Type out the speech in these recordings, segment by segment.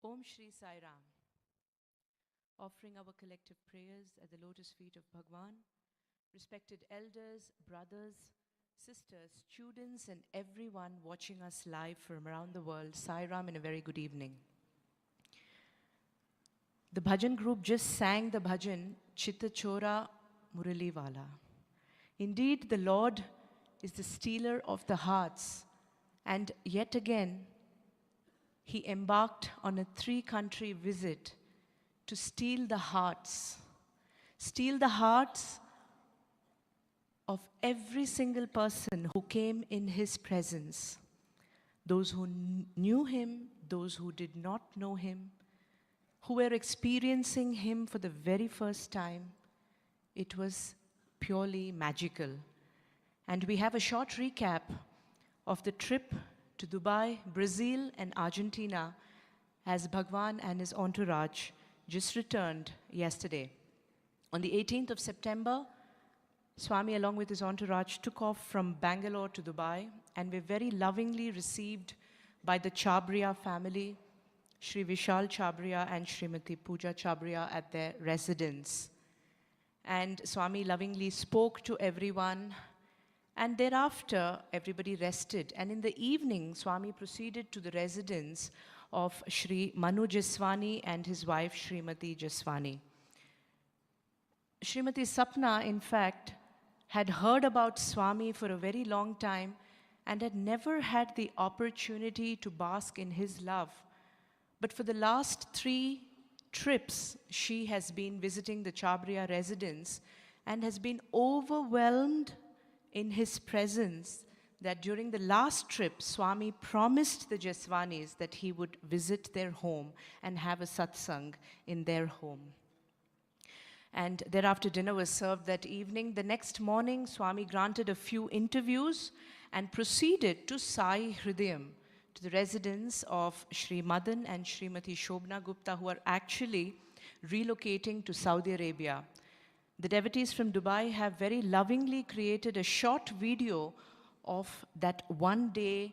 Om Shri Sai Ram. Offering our collective prayers at the lotus feet of Bhagwan, respected elders, brothers, sisters, students, and everyone watching us live from around the world, Sai Ram, and a very good evening. The bhajan group just sang the bhajan Chitta Chora Murali Wala. Indeed, the Lord is the stealer of the hearts, and yet again, He embarked on a 3-country visit to steal the hearts of every single person who came in His presence. Those who knew Him, those who did not know Him, who were experiencing Him for the very first time. It was purely magical. And we have a short recap of the trip to Dubai, Brazil, and Argentina as Bhagwan and his entourage just returned yesterday. On the 18th of September, Swami, along with his entourage, took off from Bangalore to Dubai and were very lovingly received by the Chabriya family, Shri Vishal Chabriya and Srimati Pooja Chabriya at their residence. And Swami lovingly spoke to everyone, and thereafter everybody rested. And in the evening, Swami proceeded to the residence of Shri Manu Jaswani and his wife Srimati Jaswani. Srimati Sapna, in fact, had heard about Swami for a very long time and had never had the opportunity to bask in his love. But for the last 3 trips, she has been visiting the Chabriya residence and has been overwhelmed in his presence, that during the last trip, Swami promised the Jaswanis that he would visit their home and have a satsang in their home. And thereafter dinner was served that evening. The next morning, Swami granted a few interviews and proceeded to Sai Hridayam, to the residence of Shri Madan and Srimati Shobna Gupta, who are actually relocating to Saudi Arabia. The devotees from Dubai have very lovingly created a short video of that one-day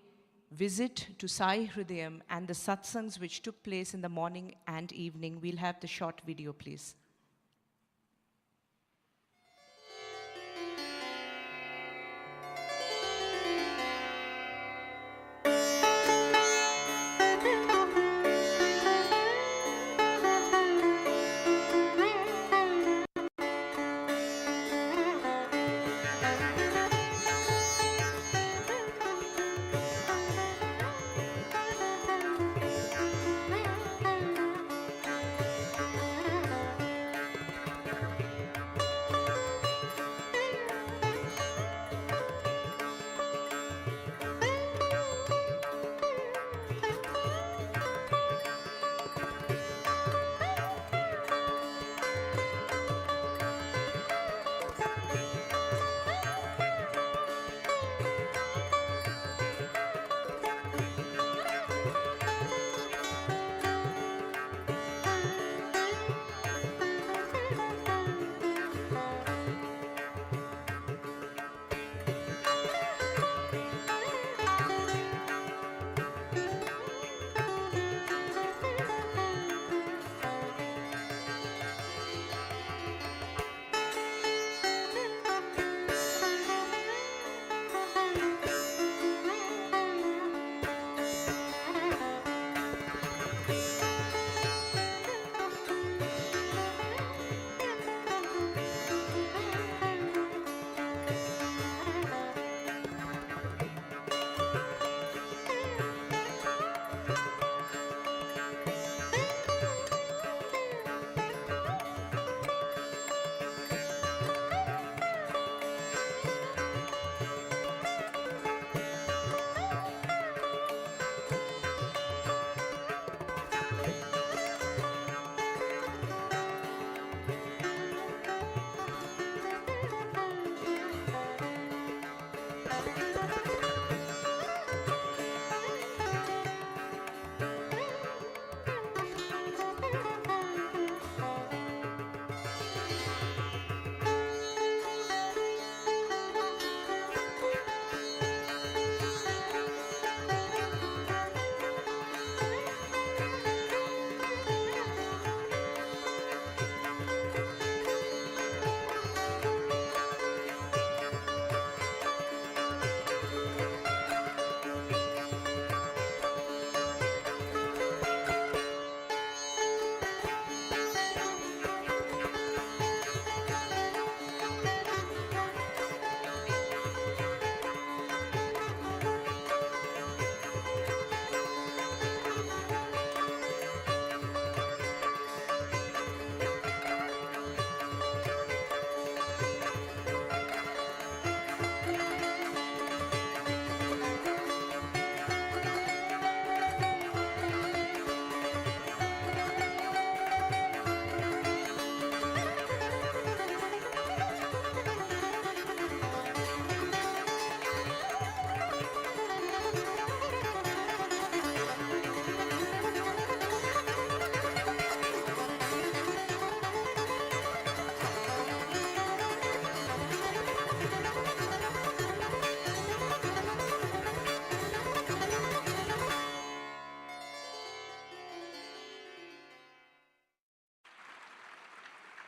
visit to Sai Hridayam and the satsangs which took place in the morning and evening. We'll have the short video, please.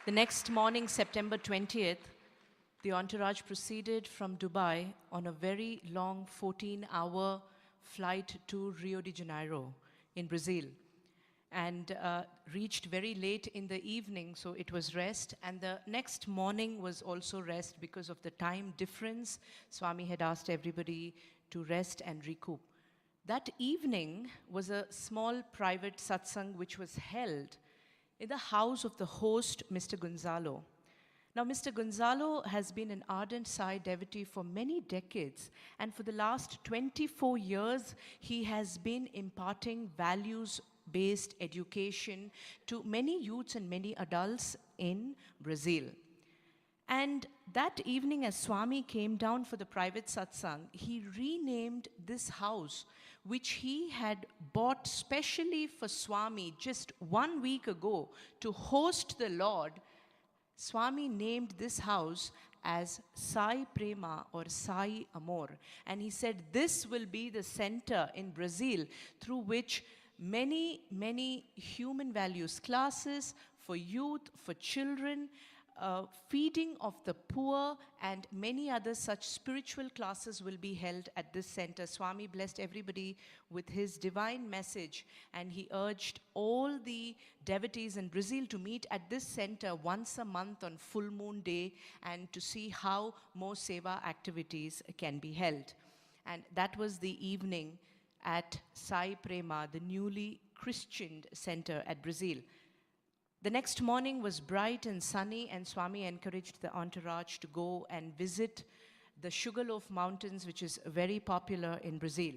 The next morning, September 20th, the entourage proceeded from Dubai on a very long 14-hour flight to Rio de Janeiro in Brazil, and reached very late in the evening, so it was rest. And the next morning was also rest because of the time difference. Swami had asked everybody to rest and recoup. That evening was a small private satsang which was held in the house of the host, Mr. Gonzalo. Now, Mr. Gonzalo has been an ardent Sai devotee for many decades, and for the last 24 years, he has been imparting values-based education to many youths and many adults in Brazil. And that evening, as Swami came down for the private satsang, he renamed this house, which he had bought specially for Swami just 1 week ago to host the Lord. Swami named this house as Sai Prema or Sai Amor. And he said this will be the center in Brazil through which many human values classes for youth, for children, feeding of the poor, and many other such spiritual classes will be held at this center. Swami blessed everybody with his divine message, and he urged all the devotees in Brazil to meet at this center once a month on full moon day and to see how more seva activities can be held. And that was the evening at Sai Prema, the newly Christianed center at Brazil. The next morning was bright and sunny, and Swami encouraged the entourage to go and visit the Sugarloaf Mountains, which is very popular in Brazil.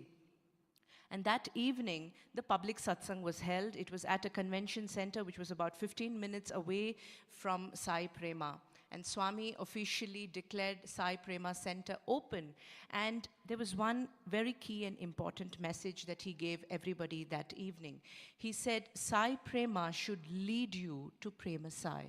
And that evening, the public satsang was held. It was at a convention center, which was about 15 minutes away from Sai Prema. And Swami officially declared Sai Prema Center open. And there was one very key and important message that he gave everybody that evening. He said, Sai Prema should lead you to Prema Sai.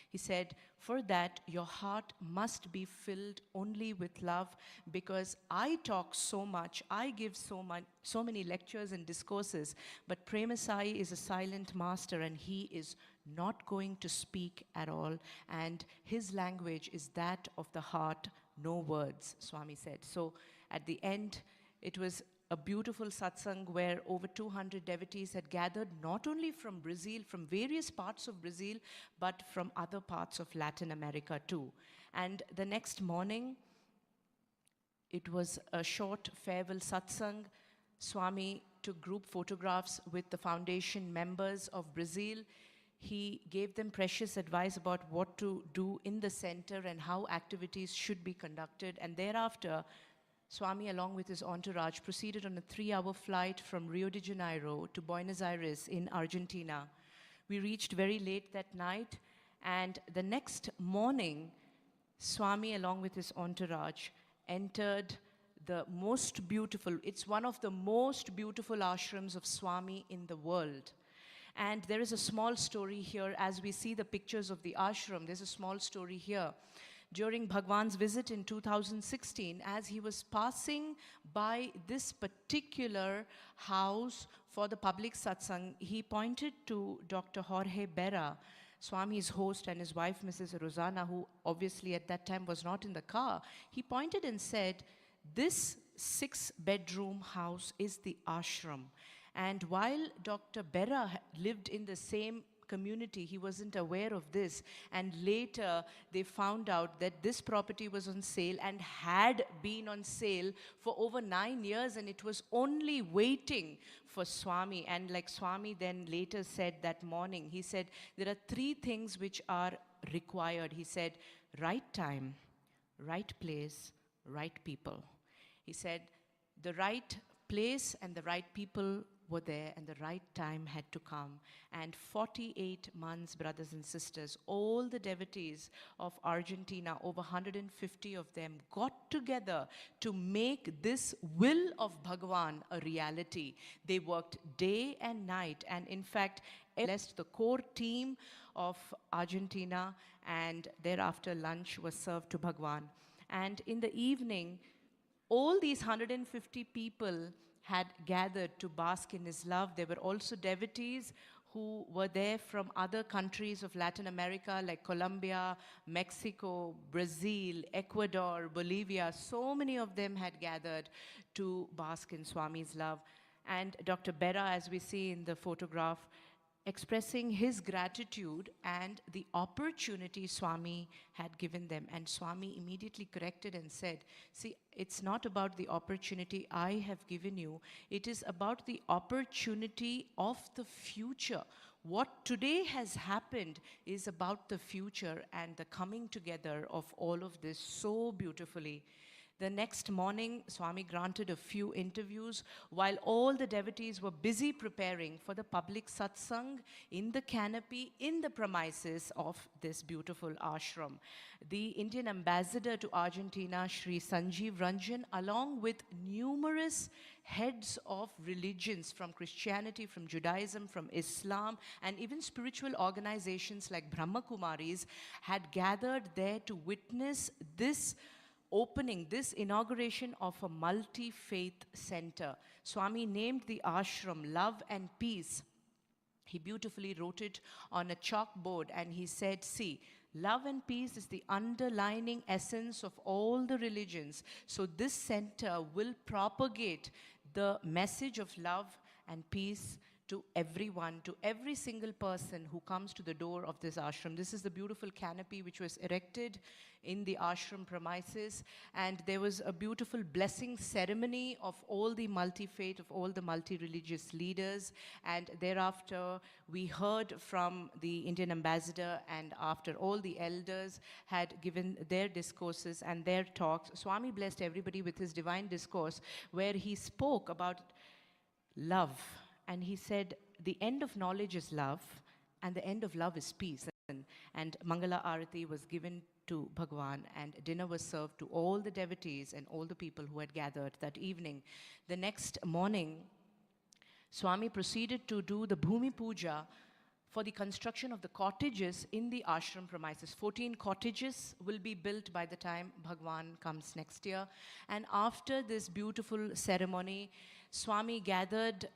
He said, for that, your heart must be filled only with love, because I talk so much, I give so many lectures and discourses, but Prema Sai is a silent master, and he is not going to speak at all, and his language is that of the heart, no words, Swami said. So at the end, it was a beautiful satsang where over 200 devotees had gathered, not only from Brazil, from various parts of Brazil, but from other parts of Latin America too. And the next morning, it was a short farewell satsang. Swami took group photographs with the foundation members of Brazil. He gave them precious advice about what to do in the center and how activities should be conducted. And thereafter, Swami, along with his entourage, proceeded on a 3-hour flight from Rio de Janeiro to Buenos Aires in Argentina. We reached very late that night, and the next morning, Swami, along with his entourage, entered the most beautiful, it's one of the most beautiful ashrams of Swami in the world. And there is a small story here. As we see the pictures of the ashram, there's a small story here. During Bhagwan's visit in 2016, as he was passing by this particular house for the public satsang, he pointed to Dr. Jorge Berra, Swami's host, and his wife, Mrs. Rosana, who obviously at that time was not in the car. He pointed and said, this 6-bedroom house is the ashram. And while Dr. Berra lived in the same community, he wasn't aware of this, and later they found out that this property was on sale and had been on sale for over 9 years, and it was only waiting for Swami. And like Swami then later said that morning, he said there are 3 things which are required. He said right time, right place, right people. He said the right place and the right people were there, and the right time had to come. And 48 months, brothers and sisters, all the devotees of Argentina, over 150 of them, got together to make this will of Bhagwan a reality. They worked day and night, and in fact, blessed the core team of Argentina, and thereafter lunch was served to Bhagwan. And in the evening, all these 150 people had gathered to bask in his love. There were also devotees who were there from other countries of Latin America like Colombia, Mexico, Brazil, Ecuador, Bolivia. So many of them had gathered to bask in Swami's love. And Dr. Bera, as we see in the photograph, expressing his gratitude and the opportunity Swami had given them. And Swami immediately corrected and said, see, it's not about the opportunity I have given you, it is about the opportunity of the future. What today has happened is about the future and the coming together of all of this so beautifully. The next morning, Swami granted a few interviews while all the devotees were busy preparing for the public satsang in the canopy, in the premises of this beautiful ashram. The Indian ambassador to Argentina, Sri Sanjeev Ranjan, along with numerous heads of religions from Christianity, from Judaism, from Islam, and even spiritual organizations like Brahma Kumaris, had gathered there to witness this opening, this inauguration of a multi-faith center. Swami named the ashram Love and Peace. He beautifully wrote it on a chalkboard and he said, see, love and peace is the underlining essence of all the religions. So this center will propagate the message of love and peace to everyone, to every single person who comes to the door of this ashram. This is the beautiful canopy which was erected in the ashram premises, and there was a beautiful blessing ceremony of all the multi-faith, of all the multi-religious leaders, and thereafter we heard from the Indian ambassador, and after all the elders had given their discourses and their talks, Swami blessed everybody with his divine discourse where he spoke about love. And he said, the end of knowledge is love, and the end of love is peace. And Mangala Arati was given to Bhagwan, and dinner was served to all the devotees and all the people who had gathered that evening. The next morning, Swami proceeded to do the Bhumi Puja for the construction of the cottages in the ashram premises. 14 cottages will be built by the time Bhagwan comes next year. And after this beautiful ceremony, Swami gathered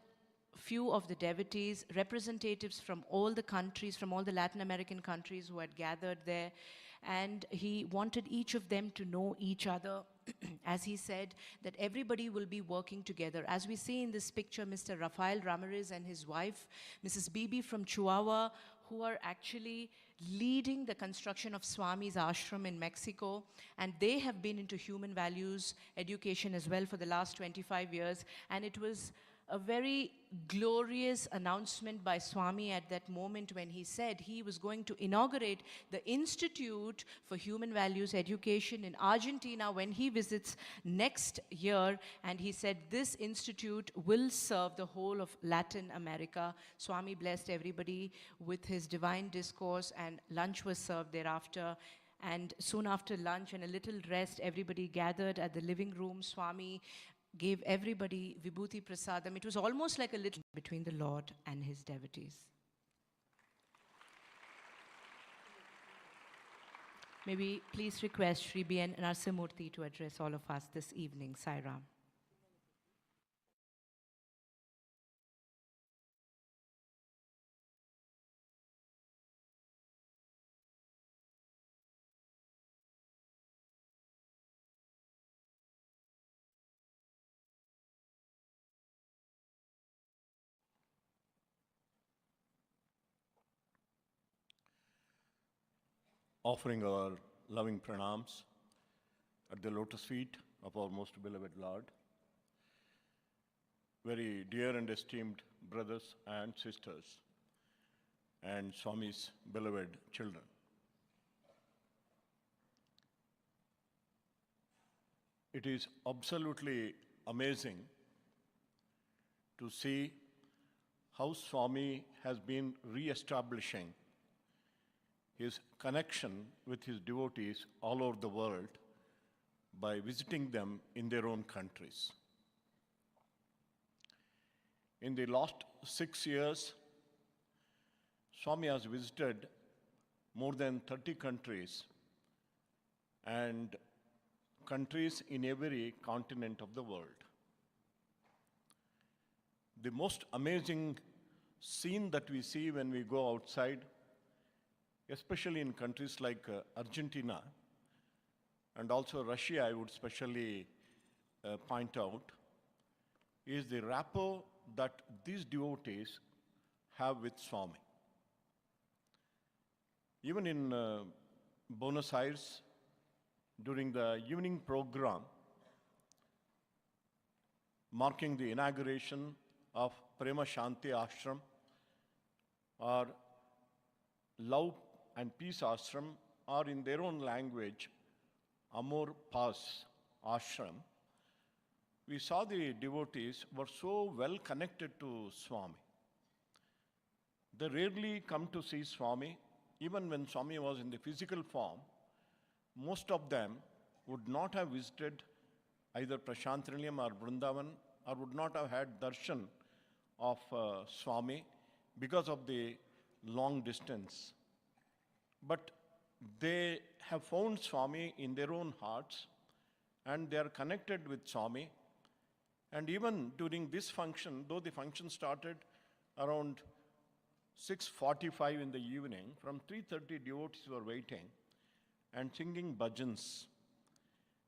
few of the devotees, representatives from all the countries, from all the Latin American countries who had gathered there, and he wanted each of them to know each other. As he said, that everybody will be working together. As we see in this picture, Mr. Rafael Ramirez and his wife, Mrs. Bibi from Chihuahua, who are actually leading the construction of Swami's ashram in Mexico, and they have been into human values education as well for the last 25 years, and it was a very glorious announcement by Swami at that moment when he said he was going to inaugurate the Institute for Human Values Education in Argentina when he visits next year. And he said this institute will serve the whole of Latin America. Swami blessed everybody with his divine discourse, and lunch was served thereafter. And soon after lunch and a little rest, everybody gathered at the living room. Swami gave everybody Vibhuti Prasadam. It was almost like a little between the Lord and his devotees. May we please request Sri B.N. Narasimha Murthy to address all of us this evening. Sai Ram. Offering our loving pranams at the lotus feet of our most beloved Lord. Very dear and esteemed brothers and sisters, and Swami's beloved children. It is absolutely amazing to see how Swami has been re-establishing his connection with his devotees all over the world by visiting them in their own countries. In the last 6 years, Swami has visited more than 30 countries and countries in every continent of the world. The most amazing scene that we see when we go outside, especially in countries like Argentina and also Russia, I would especially point out, is the rapport that these devotees have with Swami. Even in Buenos Aires, during the evening program, marking the inauguration of Prema Shanti Ashram or Love and Peace Ashram, or in their own language, Amor Paz Ashram, we saw the devotees were so well connected to Swami. They rarely come to see Swami. Even when Swami was in the physical form, most of them would not have visited either Prashantanilayam or Vrindavan, or would not have had darshan of Swami because of the long distance. But they have found Swami in their own hearts, and they are connected with Swami. And even during this function, though the function started around 6:45 in the evening, from 3:30 devotees were waiting and singing bhajans.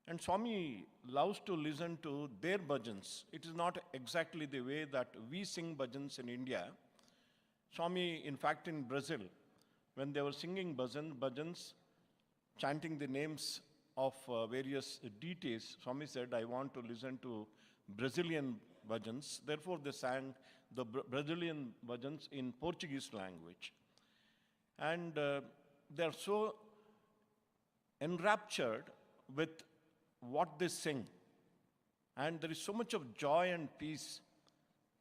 And Swami loves to listen to their bhajans. It is not exactly the way that we sing bhajans in India. Swami, in fact, in Brazil, when they were singing bhajans, chanting the names of various deities, Swami said, I want to listen to Brazilian bhajans. Therefore, they sang the Brazilian bhajans in Portuguese language. And they are so enraptured with what they sing. And there is so much of joy and peace.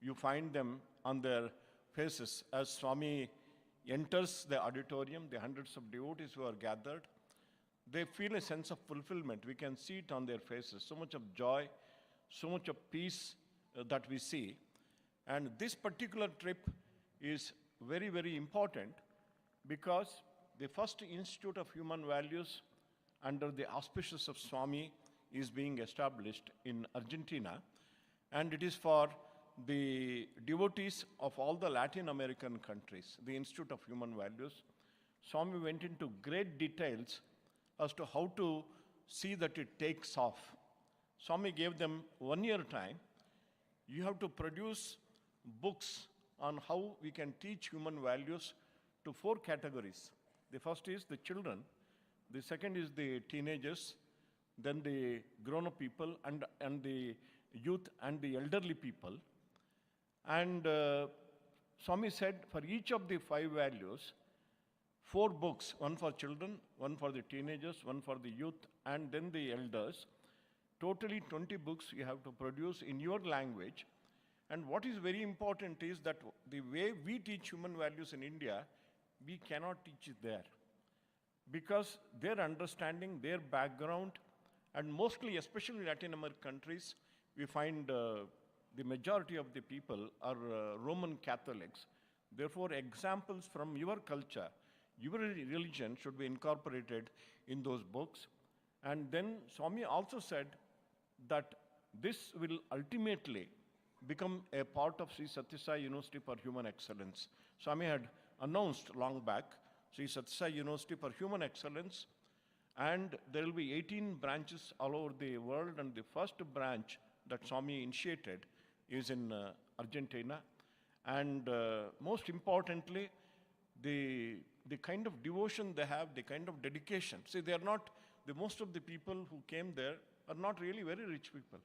You find them on their faces as Swami enters the auditorium, the hundreds of devotees who are gathered. They feel a sense of fulfillment. We can see it on their faces. So much of joy, so much of peace that we see. And this particular trip is very, very important because the first Institute of Human Values under the auspices of Swami is being established in Argentina. And it is for the devotees of all the Latin American countries, the Institute of Human Values. Swami went into great details as to how to see that it takes off. Swami gave them 1 year time. You have to produce books on how we can teach human values to 4 categories. The first is the children, the second is the teenagers, then the grown-up people, and the youth and the elderly people. And Swami said for each of the 5 values, 4 books, one for children, one for the teenagers, one for the youth, and then the elders. Totally 20 books you have to produce in your language. And what is very important is that the way we teach human values in India, we cannot teach it there. Because their understanding, their background, and mostly, especially Latin American countries, we find the majority of the people are Roman Catholics. Therefore, examples from your culture, your religion should be incorporated in those books. And then Swami also said that this will ultimately become a part of Sri Sathya Sai University for Human Excellence. Swami had announced long back, Sri Sathya Sai University for Human Excellence, and there will be 18 branches all over the world, and the first branch that Swami initiated is in Argentina. And most importantly, the kind of devotion they have, the kind of dedication. See, they are not, most of the people who came there are not really very rich people.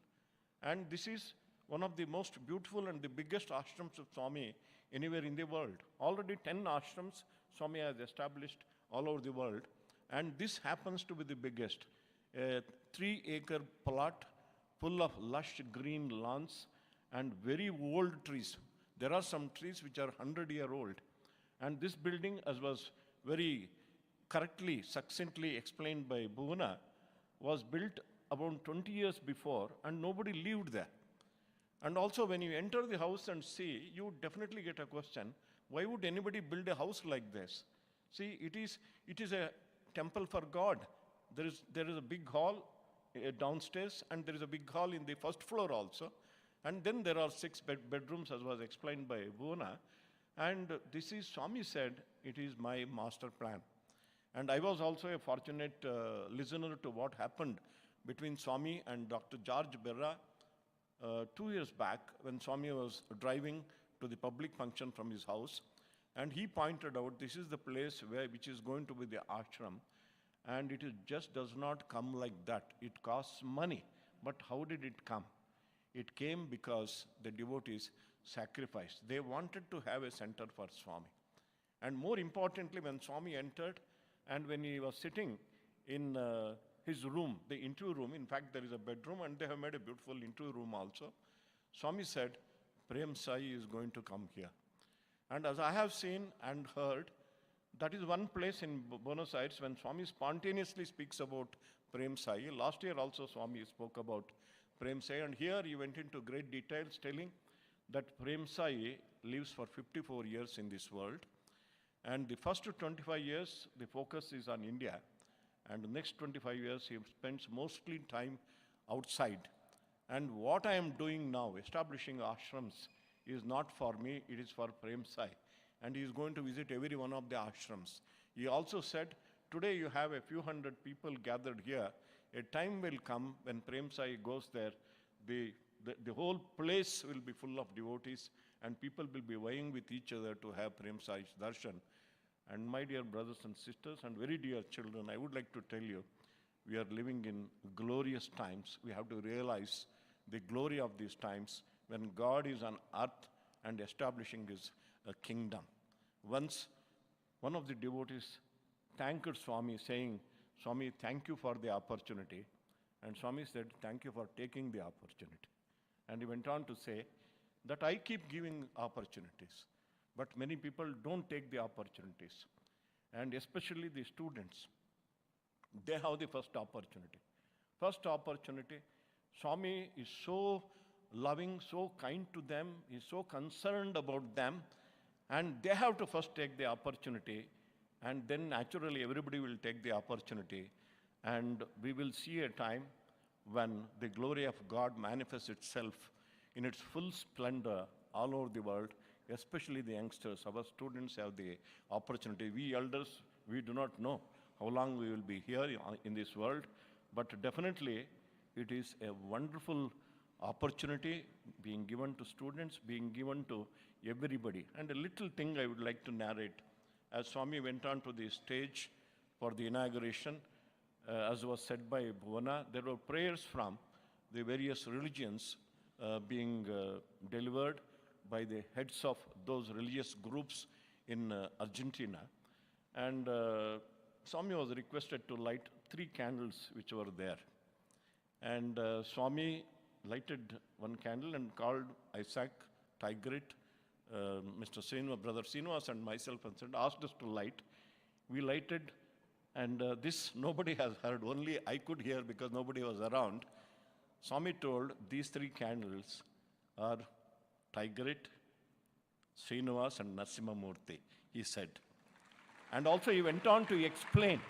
And this is one of the most beautiful and the biggest ashrams of Swami anywhere in the world. Already 10 ashrams Swami has established all over the world. And this happens to be the biggest. A 3-acre plot full of lush green lawns and very old trees. There are some trees which are 100-year-old. And this building, as was very correctly, succinctly explained by Bhuvana, was built about 20 years before, and nobody lived there. And also, when you enter the house and see, you definitely get a question, why would anybody build a house like this? See, it is a temple for God. There is a big hall downstairs, and there is a big hall in the first floor also. And then there are 6 bedrooms, as was explained by Bhuvana. And this is, Swami said, it is my master plan. And I was also a fortunate listener to what happened between Swami and Dr. George Berra 2 years back when Swami was driving to the public function from his house. And he pointed out this is the place which is going to be the ashram. And it just does not come like that. It costs money. But how did it come? It came because the devotees sacrificed. They wanted to have a center for Swami. And more importantly, when Swami entered and when he was sitting in his room, the interview room, in fact, there is a bedroom and they have made a beautiful interview room also. Swami said, Prem Sai is going to come here. And as I have seen and heard, that is one place in Buenos Aires when Swami spontaneously speaks about Prem Sai. Last year also Swami spoke about Prem Sai, and here he went into great details telling that Prem Sai lives for 54 years in this world. And the first 25 years, the focus is on India. And the next 25 years, he spends mostly time outside. And what I am doing now, establishing ashrams, is not for me, it is for Prem Sai. And he is going to visit every one of the ashrams. He also said, today you have a few hundred people gathered here. A time will come when Prem Sai goes there, the whole place will be full of devotees and people will be vying with each other to have Prem Sai's darshan. And my dear brothers and sisters and very dear children, I would like to tell you, we are living in glorious times. We have to realize the glory of these times when God is on earth and establishing his kingdom. Once, one of the devotees thanked Swami saying, Swami, thank you for the opportunity. And Swami said, thank you for taking the opportunity. And he went on to say that I keep giving opportunities, but many people don't take the opportunities. And especially the students, they have the first opportunity. First opportunity, Swami is so loving, so kind to them, is so concerned about them, and they have to first take the opportunity, and then naturally everybody will take the opportunity, and we will see a time when the glory of God manifests itself in its full splendor all over the world, especially the youngsters. Our students have the opportunity. We elders, we do not know how long we will be here in this world, but definitely it is a wonderful opportunity being given to students, being given to everybody. And a little thing I would like to narrate. As Swami went on to the stage for the inauguration, as was said by Bhuvana, there were prayers from the various religions being delivered by the heads of those religious groups in Argentina. And Swami was requested to light 3 candles which were there. And Swami lighted one candle and called Isaac, Tigrit, Mr. Srinivas, Brother Srinivas and myself and said, asked us to light. We lighted, and this nobody has heard, only I could hear because nobody was around. Swami told these 3 candles are Tigrit, Srinivas and Narasimha Murthy, he said. And also he went on to explain,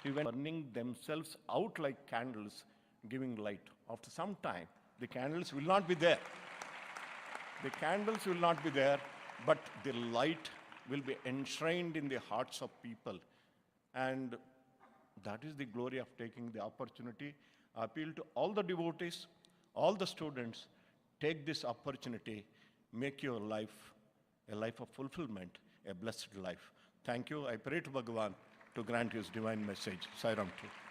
he went burning themselves out like candles, giving light. After some time, the candles will not be there. The candles will not be there, but the light will be enshrined in the hearts of people. And that is the glory of taking the opportunity. I appeal to all the devotees, all the students, take this opportunity, make your life a life of fulfillment, a blessed life. Thank you. I pray to Bhagavan to grant his divine message. Sai Ram to you.